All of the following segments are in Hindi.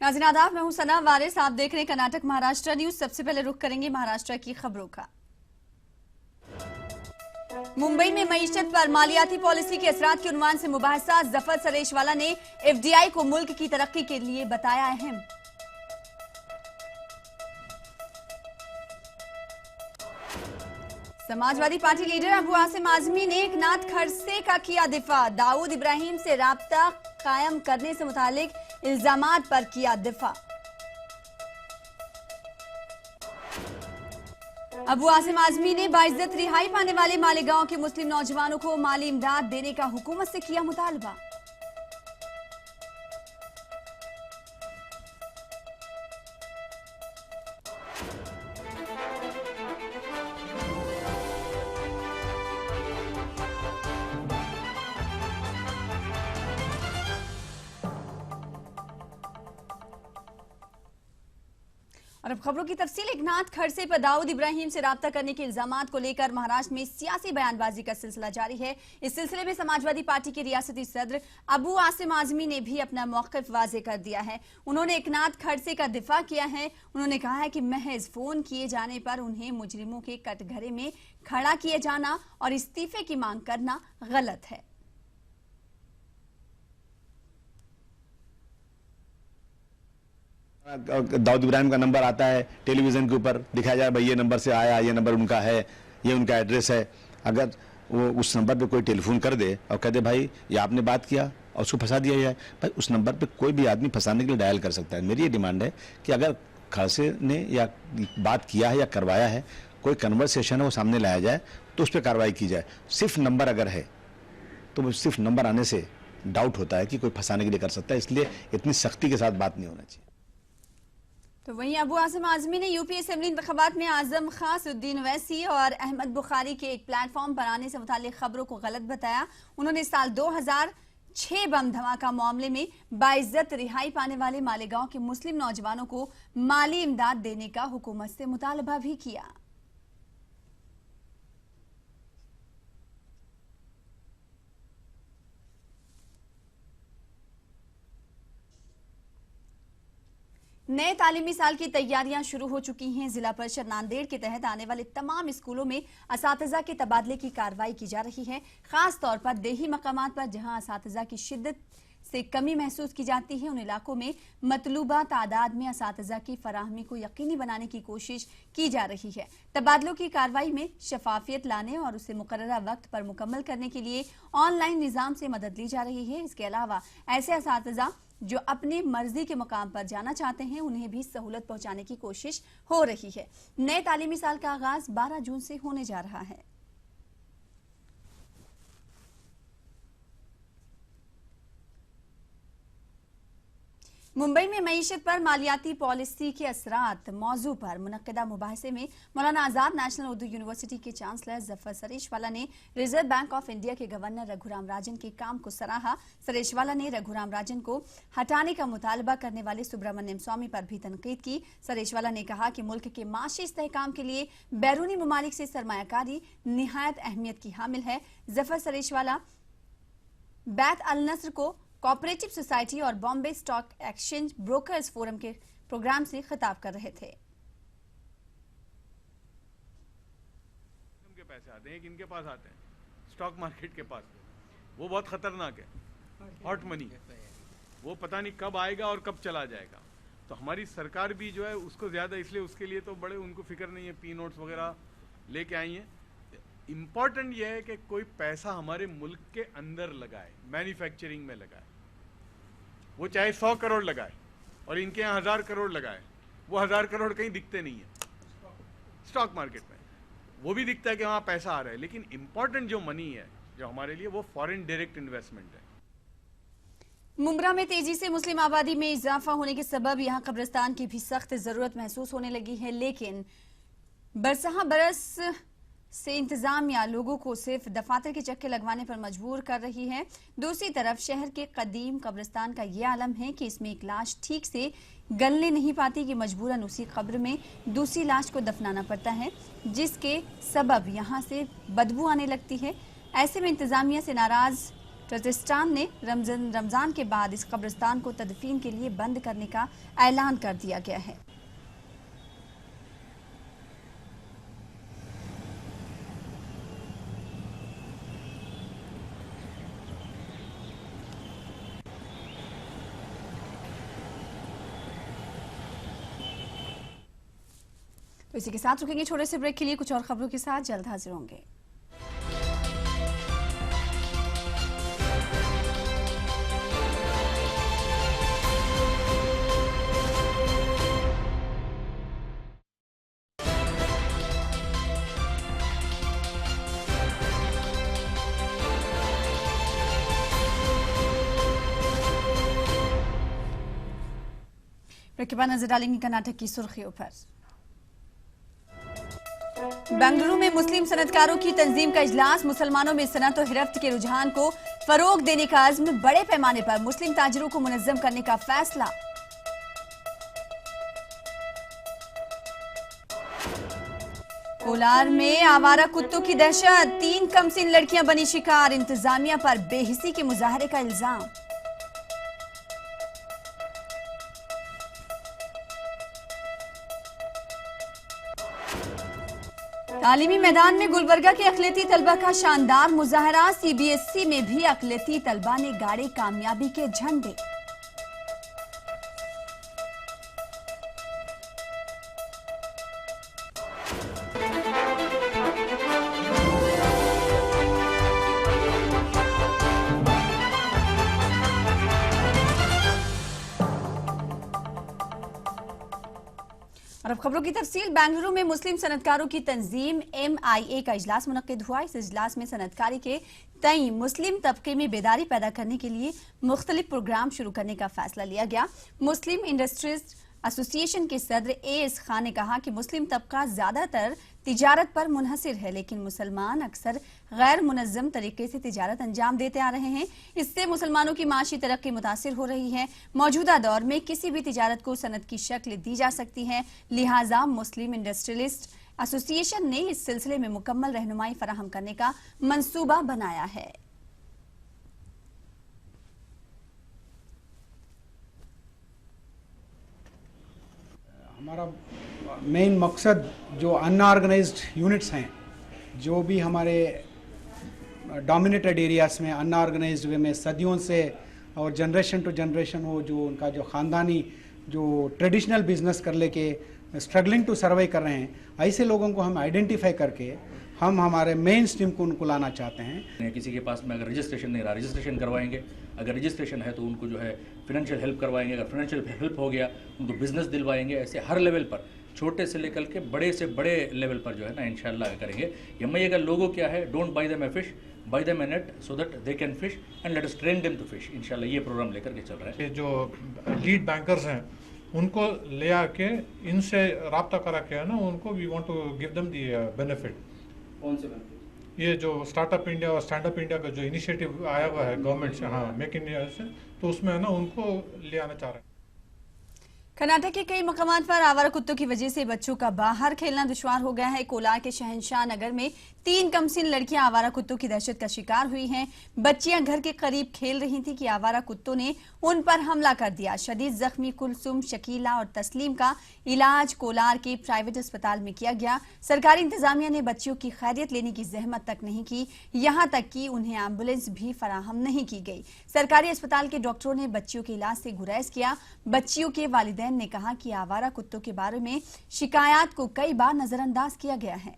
नाज़रीन आदाब, मैं हूं सना वारिस। आप देख रहे हैं कर्नाटक महाराष्ट्र न्यूज। सबसे पहले रुख करेंगे महाराष्ट्र की खबरों का। मुंबई में मईशत पर मालियाती पॉलिसी के असरात के उन्वान से मुबाहिसा। जफर सरेशवाला ने एफडीआई को मुल्क की तरक्की के लिए बताया अहम। समाजवादी पार्टी लीडर अबू आसिम आजमी ने एकनाथ खड़से का किया दिफा। दाऊद इब्राहिम से राब्ता कायम करने से मुतालिक इल्जामात पर किया दिफा। अबू आसिम आजमी ने बाइज्जत रिहाई पाने वाले मालेगांव के मुस्लिम नौजवानों को माली इमदाद देने का हुकूमत से किया मुतालबा। और अब खबरों की तफसील। एकनाथ खड़से पर दाऊद इब्राहिम से राब्ता करने के इल्जामात को लेकर महाराष्ट्र में सियासी बयानबाजी का सिलसिला जारी है। इस सिलसिले में समाजवादी पार्टी के रियासती सदर अबू आसिम आजमी ने भी अपना मौक़िफ़ वाज़े कर दिया है। उन्होंने एकनाथ खड़से का दिफा किया है। उन्होंने कहा है कि महज फोन किए जाने पर उन्हें मुजरिमों के कटघरे में खड़ा किए जाना और इस्तीफे की मांग करना गलत है। दाऊद इब्राहिम का नंबर आता है टेलीविजन के ऊपर, दिखाया जाए भाई ये नंबर से आया, ये नंबर उनका है, ये उनका एड्रेस है। अगर वो उस नंबर पे कोई टेलीफोन कर दे और कह दे भाई ये आपने बात किया और उसको फंसा दिया जाए, भाई उस नंबर पे कोई भी आदमी फंसाने के लिए डायल कर सकता है। मेरी ये डिमांड है कि अगर खड़से ने या बात किया है या करवाया है, कोई कन्वर्सेशन है वो सामने लाया जाए तो उस पर कार्रवाई की जाए। सिर्फ नंबर अगर है तो सिर्फ नंबर आने से डाउट होता है कि कोई फंसाने के लिए कर सकता है, इसलिए इतनी सख्ती के साथ बात नहीं होना चाहिए। तो वहीं अबू आसिम आजमी ने यूपी असेंबली इंतखाबात में आजम खां, असदुद्दीन ओवैसी और अहमद बुखारी के एक प्लेटफॉर्म पर आने से मुतालिक खबरों को गलत बताया। उन्होंने साल 2006 बम धमाका मामले में बाइज्जत रिहाई पाने वाले मालेगांव के मुस्लिम नौजवानों को माली इमदाद देने का हुकूमत से मुतालबा भी किया। नए तालीमी साल की तैयारियां शुरू हो चुकी हैं। जिला परिषद नांदेड़ के तहत आने वाले तमाम स्कूलों में असातिज़ा के तबादले की कार्रवाई की जा रही है। खास तौर पर देही मकामात पर जहां असातिज़ा की शिद्दत से कमी महसूस की जाती है, उन इलाकों में मतलूबा तादाद में असातिज़ा की फराहमी को यकीनी बनाने की कोशिश की जा रही है। तबादलों की कार्रवाई में शफाफियत लाने और उसे मुकर्ररा वक्त पर मुकम्मल करने के लिए ऑनलाइन निज़ाम से मदद ली जा रही है। इसके अलावा ऐसे असातिज़ा जो अपनी मर्जी के मुकाम पर जाना चाहते हैं, उन्हें भी सहूलत पहुंचाने की कोशिश हो रही है। नए तालीमी साल का आगाज 12 जून से होने जा रहा है। मुंबई में मईशत पर मालियाती पॉलिसी के असरात मौजू पर मुनक्किदा मुबाहिसे में मौलाना आजाद नेशनल उर्दू यूनिवर्सिटी के चांसलर जफर सरेशवाला ने रिजर्व बैंक ऑफ इंडिया के गवर्नर रघुराम राजन के काम को सराहा। सरेशवाला ने रघुराम राजन को हटाने का मुतालबा करने वाले सुब्रमण्यम स्वामी पर भी तनकीद की। सरेशवाला ने कहा कि मुल्क के माशी इस्तेहकाम के लिए बैरूनी ममालिक से सरमायाकारी निहायत अहमियत की हामिल है। जफर सरेशवाला बैत अल नस्र को कोऑपरेटिव सोसाइटी और Bombay stock exchange brokers forum के प्रोग्राम से खिताब कर रहे थे। के पैसे आते हैं, किनके पास आते हैं? स्टॉक मार्केट के पास। वो बहुत खतरनाक है, हॉट मनी। वो पता नहीं कब आएगा और कब चला जाएगा। तो हमारी सरकार भी जो है उसको ज्यादा, इसलिए उसके लिए तो बड़े उनको फिक्र नहीं है, पी नोट्स वगैरह लेके आई है। इम्पॉर्टेंट यह है कि कोई पैसा हमारे मुल्क के अंदर लगाए, मैन्युफैक्चरिंग में लगाए। वो चाहे 100 करोड़ लगाए और इनके यहाँ 1000 करोड़ लगाए, वो 1000 करोड़ कहीं दिखते नहीं है स्टॉक मार्केट में। वो भी दिखता है कि वहाँ पैसा आ रहा है, लेकिन इम्पॉर्टेंट जो मनी है जो हमारे लिए, वो फॉरेन डायरेक्ट इन्वेस्टमेंट है। मुंब्रा में तेजी से मुस्लिम आबादी में इजाफा होने के सबब यहाँ कब्रिस्तान की भी सख्त जरूरत महसूस होने लगी है, लेकिन बरसहा बरस से इंतजामिया लोगों को सिर्फ दफातर के चक्के लगवाने पर मजबूर कर रही है। दूसरी तरफ शहर के कदीम कब्रिस्तान का ये आलम है कि इसमें एक लाश ठीक से गलने नहीं पाती कि मजबूरन उसी कब्र में दूसरी लाश को दफनाना पड़ता है, जिसके सबब यहाँ से बदबू आने लगती है। ऐसे में इंतजामिया से नाराज प्रतिष्ठान ने रमजान के बाद इस कब्रिस्तान को तदफीन के लिए बंद करने का ऐलान कर दिया गया है। तो इसी के साथ रुकेंगे छोटे से ब्रेक के लिए। कुछ और खबरों के साथ जल्द हाजिर होंगे। ब्रेक के बाद नजर डालेंगे कर्नाटक की सुर्खियों पर। बेंगलुरु में मुस्लिम सनतकारों की तंजीम का इजलास। मुसलमानों में सनत और हिरफ्त के रुझान को फरोग देने का अज़्म। बड़े पैमाने पर मुस्लिम ताजिरों को मुनज़्ज़म करने का फैसला। कोलार में आवारा कुत्तों की दहशत। 3 कमसिन लड़कियां बनी शिकार। इंतजामिया पर बेहिसी के मुजाहरे का इल्जाम। तालीमी मैदान में गुलबर्गा के अक़लियती तलबा का शानदार मुजाहरा। CBSE में भी अक़लियती तलबा ने गाड़े कामयाबी के झंडे। और अब खबरों की तफसील। बेंगलुरु में मुस्लिम सनतकारों की तंजीम MIA का इजलास मुनक्किद हुआ। इस इजलास में सनतकारी के तई मुस्लिम तबके में बेदारी पैदा करने के लिए मुख्तलिफ प्रोग्राम शुरू करने का फैसला लिया गया। मुस्लिम इंडस्ट्रीज एसोसिएशन के सदर AS खान ने कहा कि मुस्लिम तबका ज्यादातर तिजारत पर मुनहसिर है, लेकिन मुसलमान अक्सर गैर मुनज़्ज़म तरीके से तिजारत अंजाम देते आ रहे हैं। इससे मुसलमानों की माशी तरक्की मुतासिर हो रही है। मौजूदा दौर में किसी भी तिजारत को सनत की शक्ल दी जा सकती है, लिहाजा मुस्लिम इंडस्ट्रियलिस्ट एसोसिएशन ने इस सिलसिले में मुकम्मल रहनुमाई फराहम करने का मंसूबा बनाया है। हमारा मेन मकसद जो अनऑर्गेनाइज्ड यूनिट्स हैं, जो भी हमारे डोमिनेटेड एरियाज़ में अनऑर्गेनाइज्ड वे में सदियों से और जनरेशन टू जनरेशन वो जो उनका जो ख़ानदानी जो ट्रेडिशनल बिजनेस कर लेके स्ट्रगलिंग टू सर्वाइव कर रहे हैं, ऐसे लोगों को हम आइडेंटिफाई करके हम हमारे मेन स्ट्रीम को उनको लाना चाहते हैं। किसी के पास में अगर रजिस्ट्रेशन नहीं रहा, रजिस्ट्रेशन करवाएंगे। अगर रजिस्ट्रेशन है तो उनको जो है फिनेंशियल हेल्प करवाएंगे। अगर फिनेंशियल हेल्प हो गया उनको बिजनेस दिलवाएंगे। ऐसे हर लेवल पर, छोटे से लेकर के बड़े से बड़े लेवल पर जो है ना इंशाल्लाह करेंगे। MIA का लोगो क्या है? Don't buy them a fish, buy them a net so that they can fish and let us train them to fish. इंशाल्लाह ये प्रोग्राम लेकर के चल रहा है। जो लीड बैंकर्स हैं उनको ले आके इनसे रब्ता करा के है ना, उनको we want to give them the benefit. कौन से बेनिफिट? ये जो स्टार्टअप इंडिया और स्टैंड अप इंडिया का जो इनिशिएटिव आया हुआ है गवर्नमेंट से, हाँ, मेक इन इंडिया से, तो उसमें है ना उनको ले आना चाह रहे हैं। कर्नाटक के कई मकामात पर आवारा कुत्तों की वजह से बच्चों का बाहर खेलना दुश्वार हो गया है। कोलार के शहनशाह नगर में 3 कमसिन लड़कियां आवारा कुत्तों की दहशत का शिकार हुई हैं। बच्चियां घर के करीब खेल रही थी कि आवारा कुत्तों ने उन पर हमला कर दिया। शदीद जख्मी कुलसुम, शकीला और तस्लीम का इलाज कोलार के प्राइवेट अस्पताल में किया गया। सरकारी इंतजामिया ने बच्चियों की खैरियत लेने की जहमत तक नहीं की, यहां तक कि उन्हें एम्बुलेंस भी फराहम नहीं की गई। सरकारी अस्पताल के डॉक्टरों ने बच्चियों के इलाज से गुरेज किया। बच्चियों के वालिदैन ने कहा कि आवारा कुत्तों के बारे में शिकायत को कई बार नजरअंदाज किया गया है।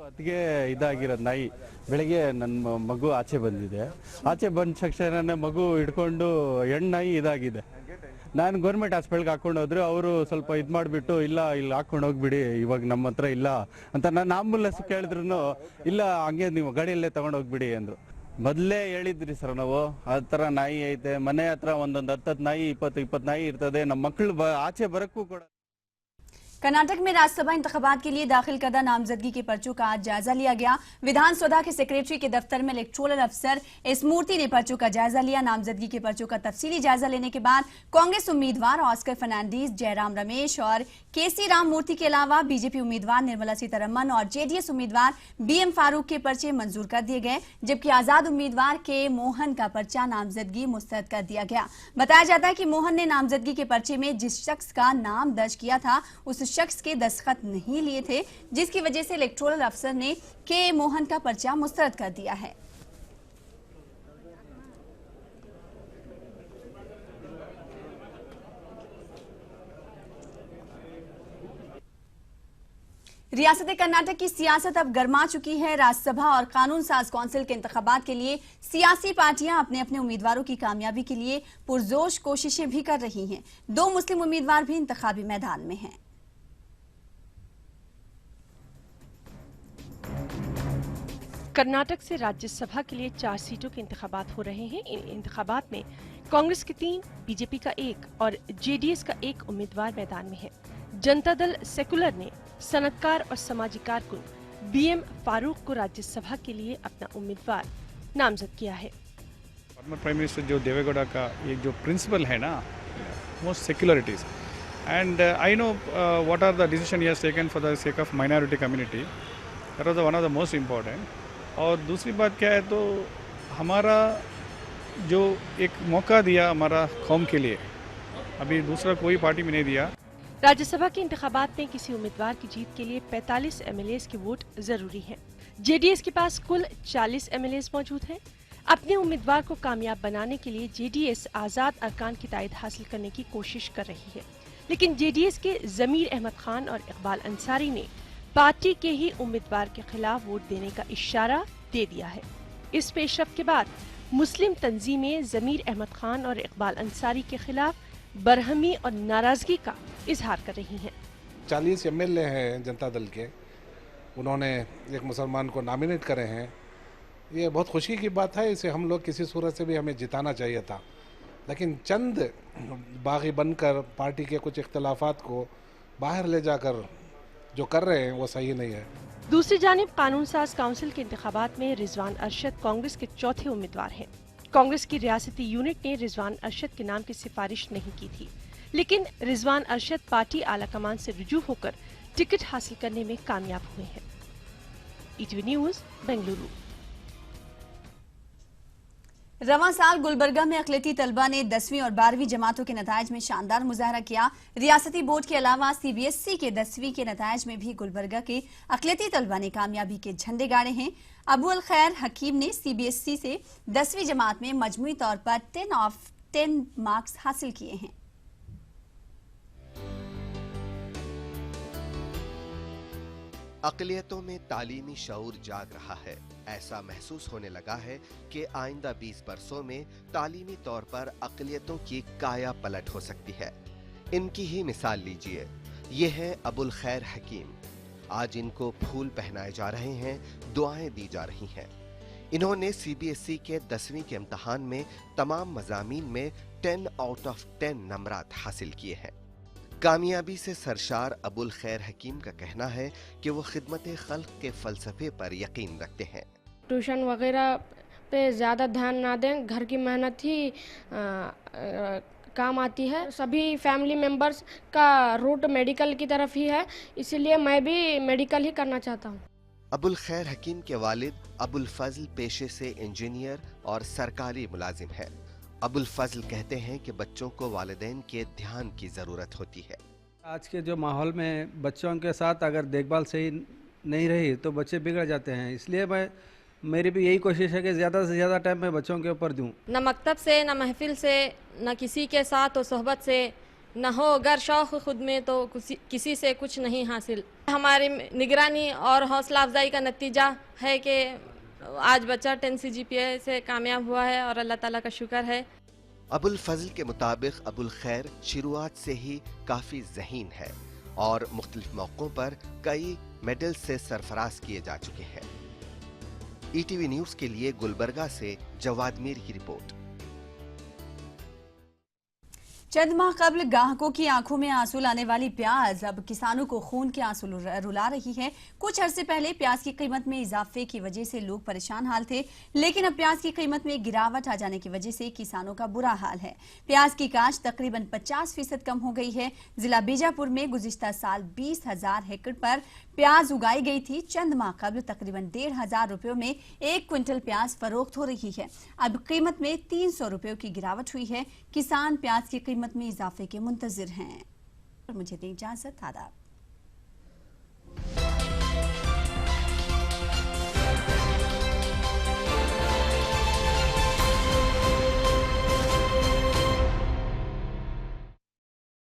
ಅದಕ್ಕೆ ಇದಾಗಿರೋದು ನಾಯಿ ಬೆಳಗ್ಗೆ ನನ್ನ ಮಗು ಆಚೆ ಬಂದಿದೆ. ಆಚೆ ಬಂದ ತಕ್ಷಣ ಮಗು ಹಿಡ್ಕೊಂಡು ಹೆಣ್ಣಾಯಿ ಇದಾಗಿದೆ. ನಾನು ಗೌರ್ಮೆಂಟ್ ಹಾಸ್ಪಿಟಲ್ಗೆ ಹಾಕೊಂಡು ಹೋದ್ರೆ ಅವರು ಸ್ವಲ್ಪ ಇದು ಮಾಡಿಬಿಟ್ಟು ಇಲ್ಲ ಇಲ್ಲಿ ಹಾಕೊಂಡು ಹೋಗ್ಬಿಡಿ, ಇವಾಗ ನಮ್ಮ ಹತ್ರ ಇಲ್ಲ ಅಂತ. ನಾನು ಆಂಬುಲೆನ್ಸ್ ಕೇಳಿದ್ರು ಇಲ್ಲ ಹಂಗೆ ನೀವು ಗಾಡಿಯಲ್ಲೇ ತಗೊಂಡು ಹೋಗ್ಬಿಡಿ ಅಂದ್ರು. ಮೊದಲೇ ಹೇಳಿದ್ರಿ ಸರ್ ನಾವು ಆ ಥರ ನಾಯಿ ಐತೆ ಮನೆ ಹತ್ರ, ಒಂದೊಂದು 10 ನಾಯಿ 20 ನಾಯಿ ಇರ್ತದೆ. ನಮ್ಮ ಮಕ್ಕಳು ಆಚೆ ಬರಕ್ಕೂ ಕೂಡ. कर्नाटक में राज्यसभा इंतखाबात के लिए दाखिल करदा नामजदगी के पर्चों का आज जायजा लिया गया। विधानसौधा के सेक्रेटरी के दफ्तर में इलेक्टोरल अफसर एस मूर्ति ने पर्चों का जायजा लिया। नामजदगी के पर्चों का तफसीली जायजा लेने के बाद कांग्रेस उम्मीदवार ऑस्कर फर्नांडीज, जयराम रमेश और केसी राम मूर्ति के अलावा बीजेपी उम्मीदवार निर्मला सीतारमण और जेडीएस उम्मीदवार बीएम फारूक के पर्चे मंजूर कर दिए गए, जबकि आजाद उम्मीदवार के मोहन का पर्चा नामजदगी मुस्तरद कर दिया गया। बताया जाता है कि मोहन ने नामजदगी के पर्चे में जिस शख्स का नाम दर्ज किया था उस शख्स के दस्तखत नहीं लिए थे, जिसकी वजह से इलेक्टोरल अफसर ने के मोहन का पर्चा मुस्तरद कर दिया है। रियासत कर्नाटक की सियासत अब गर्मा चुकी है। राज्यसभा और कानून साज काउंसिल के इंतखाबात के लिए सियासी पार्टियां अपने अपने उम्मीदवारों की कामयाबी के लिए पुरजोश कोशिशें भी कर रही हैं। 2 मुस्लिम उम्मीदवार भी इंतखाबी मैदान में हैं। कर्नाटक से राज्यसभा के लिए 4 सीटों के इंतखाबात हो रहे हैं। इन इंतखाबात में कांग्रेस के 3, बीजेपी का 1 और जेडीएस का 1 उम्मीदवार मैदान में है। जनता दल सेकुलर ने सनतकार और समाजी कारकुन बीएम फारूक को राज्यसभा के लिए अपना उम्मीदवार नामजद किया है। फॉर्मर प्राइम मिनिस्टर जो देवेगौड़ा का एक जो प्रिंसिपल है ना, most secularities and I know what are the decision he has taken for the sake of minority community, that was one of the most important. और दूसरी बात क्या है, तो हमारा जो एक मौका दिया हमारा कौम के लिए, अभी दूसरा कोई पार्टी में नहीं दिया। राज्यसभा के इंतखाबात में किसी उम्मीदवार की जीत के लिए 45 एमएलएस के वोट जरूरी हैं। जेडीएस के पास कुल 40 एमएलएस मौजूद हैं। अपने उम्मीदवार को कामयाब बनाने के लिए जेडीएस आजाद अरकान की तायद हासिल करने की कोशिश कर रही है, लेकिन जेडीएस के जमीर अहमद खान और इकबाल अंसारी ने पार्टी के ही उम्मीदवार के खिलाफ वोट देने का इशारा दे दिया है। इस पेशरफ के बाद मुस्लिम तंजीमें जमीर अहमद खान और इकबाल अंसारी के खिलाफ बरहमी और नाराजगी का इजहार कर रही हैं। 40 एमएलए हैं जनता दल के, उन्होंने एक मुसलमान को नॉमिनेट करे हैं। ये बहुत खुशी की बात है। इसे हम लोग किसी सूरत से भी हमें जिताना चाहिए था, लेकिन चंद बागी बनकर पार्टी के कुछ इख्तलाफात को बाहर ले जाकर जो कर रहे हैं वो सही नहीं है। दूसरी जानिब कानून साज काउंसिल के इंतखाबात में रिजवान अरशद कांग्रेस के चौथे उम्मीदवार हैं। कांग्रेस की रियासती यूनिट ने रिजवान अरशद के नाम की सिफारिश नहीं की थी, लेकिन रिजवान अरशद पार्टी आला कमान से रुजू होकर टिकट हासिल करने में कामयाब हुए हैं। ETV news, Bengaluru. रवां साल गुलबर्गा में अक़लियती तलबा ने 10वीं और 12वीं जमातों के नताइज में शानदार मुजाहरा किया। रियासती बोर्ड के अलावा सीबीएसई के 10वीं के नताइज में भी गुलबर्गा के अक़लियती तलबा ने कामयाबी के झंडे गाड़े हैं। अबुल खैर हकीम ने सीबीएसई से 10वीं जमात में मजमूई तौर पर 10 मार्क्स हासिल किए हैं। अक़लियतों में तालीमी शऊर जाग रहा है। ऐसा महसूस होने लगा है कि आइंदा 20 बरसों में तालीमी तौर पर अक़लियतों की काया पलट हो सकती है। इनकी ही मिसाल लीजिए, ये है अबुल खैर हकीम। आज इनको फूल पहनाए जा रहे हैं, दुआएं दी जा रही हैं। इन्होंने सीबीएसई के 10वीं के इम्तहान में तमाम मज़ामीन में 10 आउट ऑफ 10 नंबरात हासिल किए हैं। कामयाबी से सरशार अबुल खैर हकीम का कहना है कि वो खिदमत खल्क के फलसफे पर यकीन रखते हैं। ट्यूशन वगैरह पे ज़्यादा ध्यान ना दें, घर की मेहनत ही काम आती है। सभी फैमिली मेंबर्स का रूट मेडिकल की तरफ ही है, इसीलिए मैं भी मेडिकल ही करना चाहता हूँ। अबुल खैर हकीम के वालिद अबुल फजल पेशे से इंजीनियर और सरकारी मुलाजिम है। अबुल फजल कहते हैं कि बच्चों को वालिदैन के ध्यान की ज़रूरत होती है। आज के जो माहौल में बच्चों के साथ अगर देखभाल सही नहीं रही तो बच्चे बिगड़ जाते हैं, इसलिए मेरी भी यही कोशिश है कि ज़्यादा से ज़्यादा टाइम मैं बच्चों के ऊपर दूँ। न मकतब से, न महफिल से, न किसी के साथ और सोहबत से, न हो अगर शौक़ खुद में तो किसी से कुछ नहीं हासिल। हमारी निगरानी और हौसला अफजाई का नतीजा है कि आज बच्चा 10 CGPA से कामयाब हुआ है और अल्लाह ताला का शुक्र है। अबुल फजल के मुताबिक अबुल खैर शुरुआत से ही काफ़ी ज़हीन है और मुख्तलिफ मौक़ों पर कई मेडल से सरफराज किए जा चुके हैं। ईटीवी न्यूज़ के लिए गुलबर्गा से जवाद मीर की रिपोर्ट। चंद माह कबल ग्राहकों की आंखों में आंसू लाने वाली प्याज अब किसानों को खून के आंसू रुला रही है। कुछ अरसे पहले प्याज की कीमत में इजाफे की वजह से लोग परेशान हाल थे, लेकिन अब प्याज की कीमत में गिरावट आ जाने की वजह से किसानों का बुरा हाल है। प्याज की काश्त तकरीबन 50% कम हो गई है। जिला बीजापुर में गुज़िश्ता साल 20,000 हेक्टेयर पर प्याज उगाई गई थी। चंद माह कबल तकरीबन 1,500 रुपयों में 1 क्विंटल प्याज फरोख्त हो रही है। अब कीमत में 300 रुपयों की गिरावट हुई है। किसान प्याज की कीमत में इजाफे के मुंतजिर हैं। मुझे दें इजाजत, आदाब।